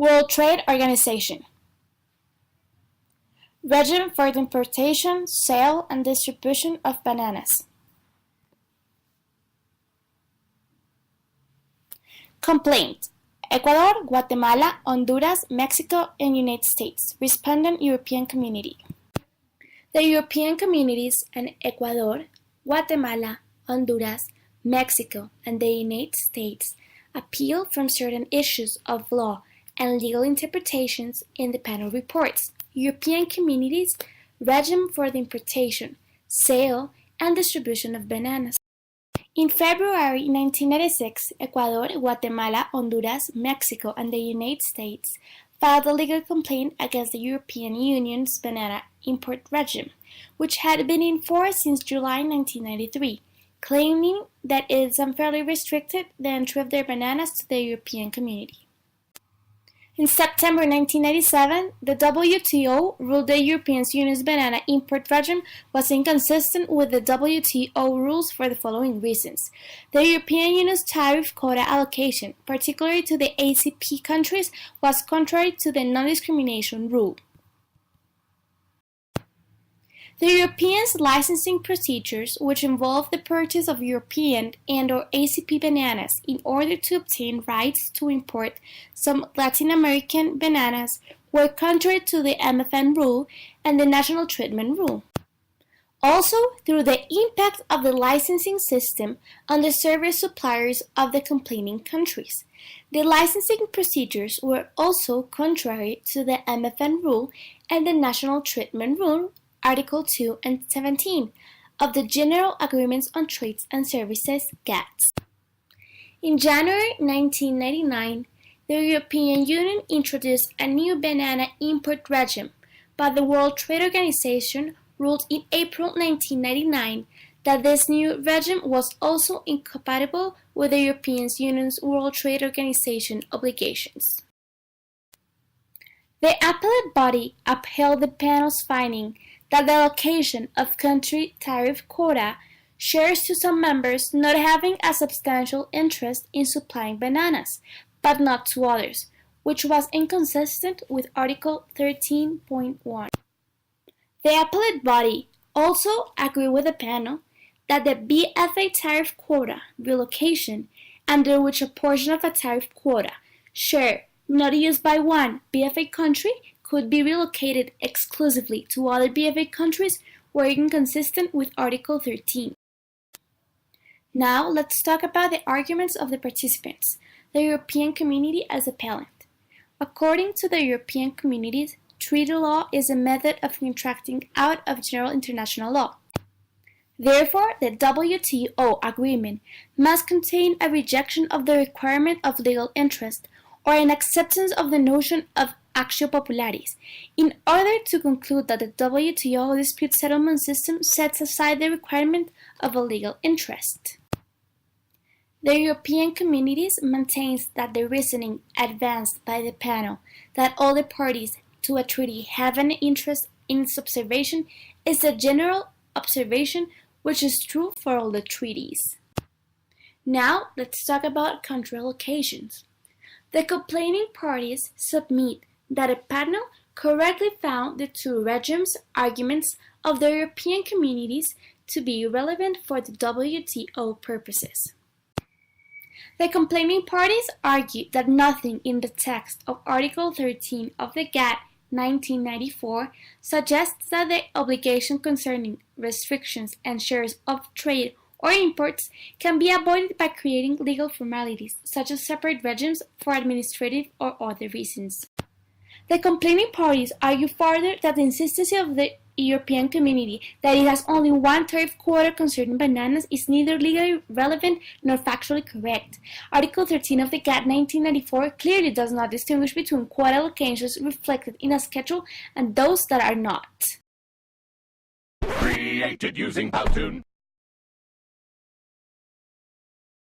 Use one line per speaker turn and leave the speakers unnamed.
World Trade Organization. Regime for the importation, sale, and distribution of bananas. Complaint: Ecuador, Guatemala, Honduras, Mexico, and United States. Respondent: European Community. The European communities and Ecuador, Guatemala, Honduras, Mexico, and the United States appeal from certain issues of law and legal interpretations in the panel reports. European communities, regime for the importation, sale, and distribution of bananas. In February 1996, Ecuador, Guatemala, Honduras, Mexico, and the United States filed a legal complaint against the European Union's banana import regime, which had been in force since July 1993, claiming that it has unfairly restricted the entry of their bananas to the European community. In September 1997, the WTO ruled the European Union's banana import regime was inconsistent with the WTO rules for the following reasons. The European Union's tariff quota allocation, particularly to the ACP countries, was contrary to the non-discrimination rule. The Europeans' licensing procedures, which involve the purchase of European and/or ACP bananas in order to obtain rights to import some Latin American bananas, were contrary to the MFN rule and the national treatment rule. Also, through the impact of the licensing system on the service suppliers of the complaining countries. The licensing procedures were also contrary to the MFN rule and the national treatment rule, Article 2 and 17 of the General Agreements on Trades and Services (GATS). In January 1999, the European Union introduced a new banana import regime, but the World Trade Organization ruled in April 1999 that this new regime was also incompatible with the European Union's World Trade Organization obligations. The appellate body upheld the panel's finding that the allocation of country tariff quota shares to some members not having a substantial interest in supplying bananas, but not to others, which was inconsistent with Article 13.1. The appellate body also agreed with the panel that the BFA tariff quota relocation, under which a portion of a tariff quota share not used by one BFA country could be relocated exclusively to other BFA countries, were inconsistent with Article 13. Now let's talk about the arguments of the participants, the European Community as appellant. According to the European Communities, treaty law is a method of contracting out of general international law. Therefore, the WTO agreement must contain a rejection of the requirement of legal interest or an acceptance of the notion of actio popularis, in order to conclude that the WTO dispute settlement system sets aside the requirement of a legal interest. The European Communities maintains that the reasoning advanced by the panel that all the parties to a treaty have an interest in its observation is a general observation which is true for all the treaties. Now let's talk about country allocations. The complaining parties submit that a panel correctly found the two regimes' arguments of the European Communities to be relevant for the WTO purposes. The complaining parties argue that nothing in the text of Article 13 of the GATT 1994 suggests that the obligation concerning restrictions and shares of trade or imports can be avoided by creating legal formalities, such as separate regimes for administrative or other reasons. The complaining parties argue further that the insistency of the European Community that it has only one tariff quota concerning bananas is neither legally relevant nor factually correct. Article 13 of the GATT 1994 clearly does not distinguish between quota allocations reflected in a schedule and those that are not.
Created using Powtoon.